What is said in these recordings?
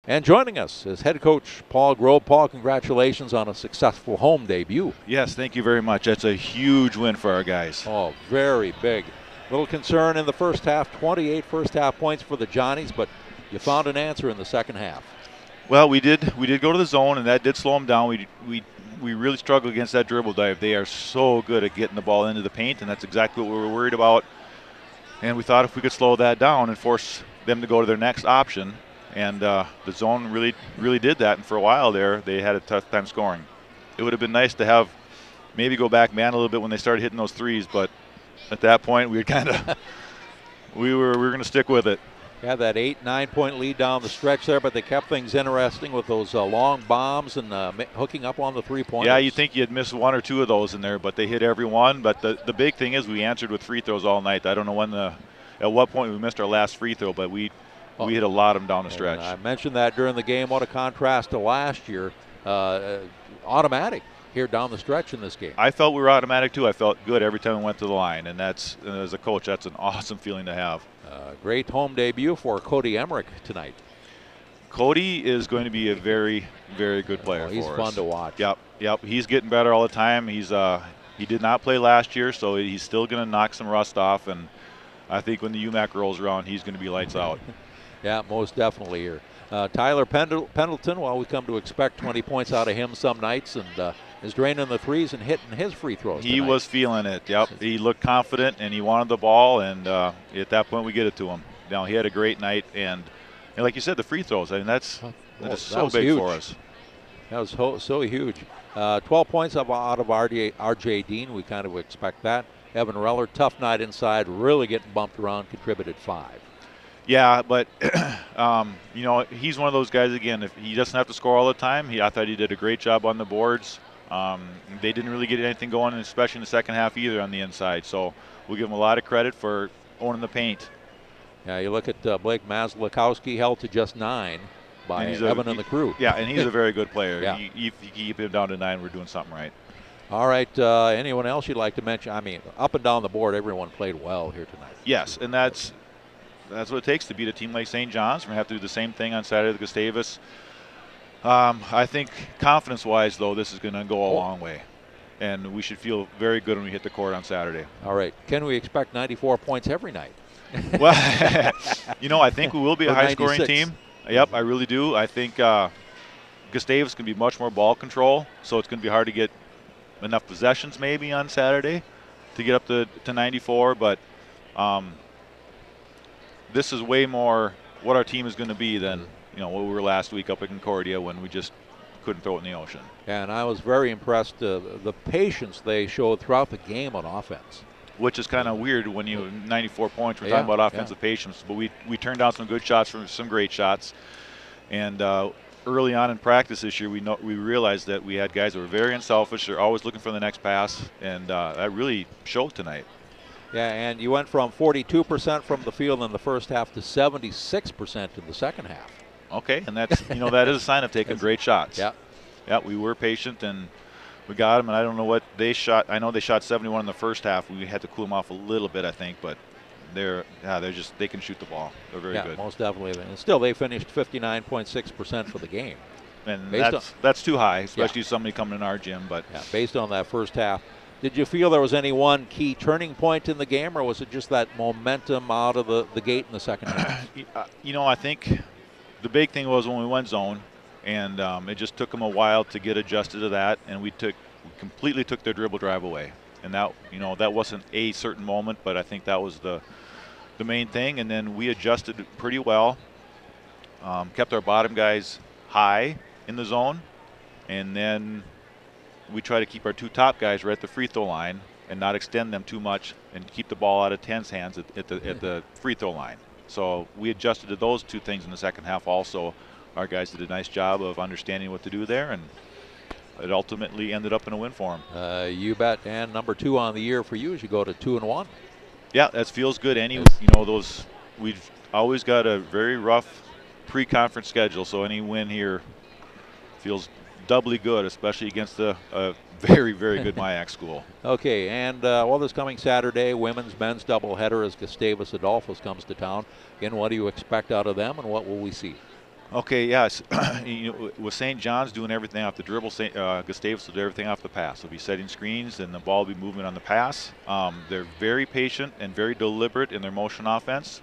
And joining us is head coach Paul Grove. Paul, congratulations on a successful home debut. Yes, thank you very much. That's a huge win for our guys. Oh, very big. Little concern in the first half, 28 first half points for the Johnnies, but you found an answer in the second half. Well, we did go to the zone, and that did slow them down. We really struggled against that dribble dive. They are so good at getting the ball into the paint, and that's exactly what we were worried about. And we thought if we could slow that down and force them to go to their next option, and the zone really did that. And for a while there, they had a tough time scoring. It would have been nice to have maybe go back man a little bit when they started hitting those threes, but at that point we were going to stick with it. Had that 8-9 point lead down the stretch there, but they kept things interesting with those long bombs and hooking up on the 3-pointers. Yeah, you'd think you'd miss one or two of those in there, but they hit every one. But the big thing is we answered with free throws all night. I don't know at what point we missed our last free throw, but we hit a lot of them down the stretch. I mentioned that during the game. What a contrast to last year. Automatic here down the stretch in this game. I felt we were automatic too. I felt good every time we went to the line, and that's, as a coach, that's an awesome feeling to have. Great home debut for Cody Emmerich tonight. Cody is going to be a very, very good player. He's for fun us. to watch. Yep. He's getting better all the time. He did not play last year, so he's still going to knock some rust off, and I think when the UMAC rolls around, he's going to be lights out. Yeah, most definitely here. Tyler Pendleton, well, we come to expect 20 points out of him some nights, and is draining the threes and hitting his free throws He tonight. was feeling it, yep. He looked confident, and he wanted the ball, and at that point we get it to him. Now, he had a great night, and like you said, the free throws, I mean, that is so big huge for us. That was so huge. 12 points out of R.J. Dean. We kind of expect that. Evan Reller, tough night inside, really getting bumped around, contributed 5. Yeah, but he's one of those guys, again, if he doesn't have to score all the time. I thought he did a great job on the boards. They didn't really get anything going, especially in the second half either on the inside. So we'll give him a lot of credit for owning the paint. Yeah, you look at Blake Maslakowski, held to just 9 by Evan and the crew. Yeah, and he's a very good player. Yeah. If you keep him down to 9, we're doing something right. All right, anyone else you'd like to mention? I mean, up and down the board, everyone played well here tonight. Yes, and that's what it takes to beat a team like St. John's. We're going to have to do the same thing on Saturday at Gustavus. I think confidence-wise, though, this is going to go a long way. And we should feel very good when we hit the court on Saturday. All right. Can we expect 94 points every night? Well, I think we will be a high-scoring team. Yep, I really do. I think Gustavus can be much more ball control, so it's going to be hard to get enough possessions maybe on Saturday to get up to 94. But this is way more what our team is going to be than what we were last week up at Concordia when we just couldn't throw it in the ocean. And I was very impressed the patience they showed throughout the game on offense. Which is kind of weird when you 94 points. We're talking about offensive patience, but we turned down some good shots from some great shots. And early on in practice this year, we realized that we had guys that were very unselfish. They're always looking for the next pass, and that really showed tonight. Yeah, and you went from 42% from the field in the first half to 76% in the second half. Okay, and that's that is a sign of taking great shots. Yeah, we were patient and we got them. And I don't know what they shot. I know they shot 71 in the first half. We had to cool them off a little bit, I think, but they can shoot the ball. They're very good. Yeah, most definitely. And still, they finished 59.6% for the game. And that's too high, especially somebody coming in our gym. But based on that first half. Did you feel there was any one key turning point in the game, or was it just that momentum out of the gate in the second half? I think the big thing was when we went zone, and it just took them a while to get adjusted to that, and we completely took their dribble drive away. And that wasn't a certain moment, but I think that was the main thing. And then we adjusted pretty well, kept our bottom guys high in the zone, and then we try to keep our 2 top guys right at the free throw line and not extend them too much and keep the ball out of 10's hands at the free throw line. So we adjusted to those 2 things in the second half also. Our guys did a nice job of understanding what to do there, and it ultimately ended up in a win for them. You bet. And number 2 on the year for you as you go to 2-1. Yeah, that feels good. We've always got a very rough pre-conference schedule, so any win here feels doubly good, especially against a very, very good MIAC school. Okay, and this coming Saturday, women's, men's doubleheader as Gustavus Adolphus comes to town. Again, what do you expect out of them, and what will we see? Okay, yes. With St. John's doing everything off the dribble, Gustavus will do everything off the pass. He'll be setting screens, and the ball will be moving on the pass. They're very patient and very deliberate in their motion offense.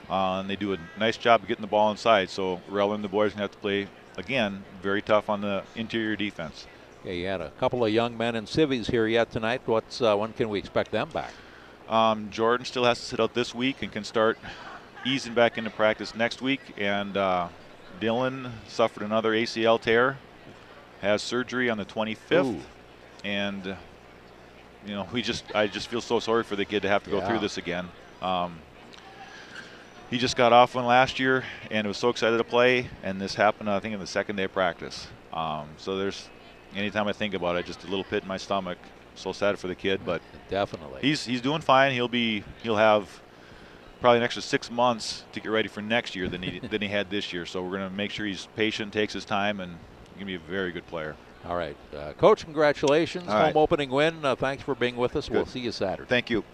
And they do a nice job of getting the ball inside. So Rel and the boys are going to have to play, again, very tough on the interior defense. Yeah, you had a couple of young men in civvies here yet tonight. When can we expect them back? Jordan still has to sit out this week and can start easing back into practice next week. And Dylan suffered another ACL tear, has surgery on the 25th. Ooh. And, I just feel so sorry for the kid to have to go through this again. He just got off one last year and was so excited to play, and this happened, I think, in the second day of practice. So anytime I think about it, just a little pit in my stomach. So sad for the kid, but definitely he's doing fine. He'll have probably an extra 6 months to get ready for next year than he had this year. So we're going to make sure he's patient, takes his time, and going to be a very good player. All right, Coach, congratulations. All right. Home opening win. Thanks for being with us. Good. We'll see you Saturday. Thank you.